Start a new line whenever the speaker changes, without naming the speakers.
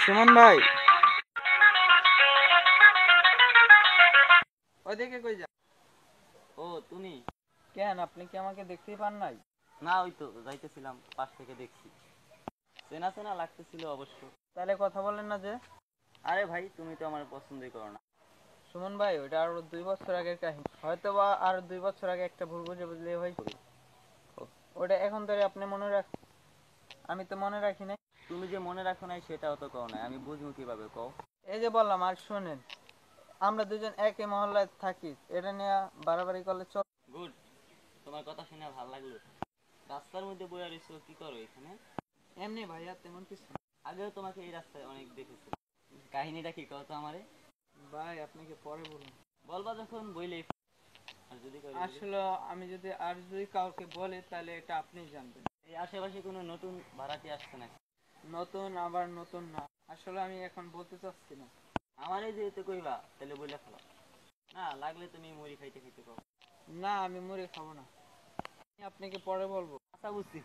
সুমন ভাই, ওইদিকে কই যা?
ও তুমি?
কেন, আপনি কি আমাকে দেখতেই পান নাই?
না, ওই তো যাইতেছিলাম, পাশ থেকে দেখছি। চেনা চেনা লাগতেছিল অবশ্য।
তাহলে কথা বলেন না যে?
আরে ভাই, তুমি তো আমার পছন্দই করো না।
সুমন ভাই, ওইটা আরো 2 বছর আগের কাহিনী, হয়তো বা আর 2 বছর আগে একটা ভুল বুঝে বুঝলে হয়েছিল। ওটা এখন ধরে আপনি মনে রাখ, আমি তো মনে রাখি নাই।
তুমি যে মনে রাখো নাই সেটাও তো কও নাই, আমি বুঝবো কিভাবে কও?
এই যে বললাম, আর শোনেন, আমরা দুজন একই মহল্লায় থাকি, এটা নিয়ে বাড়াবাড়ি করলে চল?
গুড, তোমার কথা শুনে ভালো লাগলো। রাস্তার মধ্যে বইয়া রইছো, কি করো এখানে?
এমনি ভাইয়া, তেমন কিছু না।
আগেও তোমাকে এই রাস্তায় অনেক দেখেছি। কাহিনীটা কি কও তো আমারে?
ভাই, আপনাকে পরে বলুন।
বলবা যখন বইলেই। আর যদি করি বলি?
আসলে আমি যদি কাউকে বলি, তাহলে এটা আপনিই জানবেন।
এই আশেপাশে কোনো নতুন ভাড়াটি আসছে নাকি?
নতুন আবার নতুন না, আসলে আমি এখন বলতে চাচ্ছি না।
আমারই যেহেতু কইবা, তাহলে বইলা ফেলো। না লাগলে তুমি মুড়ি খাইতে খাইতে কও।
না, আমি মুড়ি খাবো না, আমি আপনাকে পরে বলবো।
আচ্ছা, বুঝছি।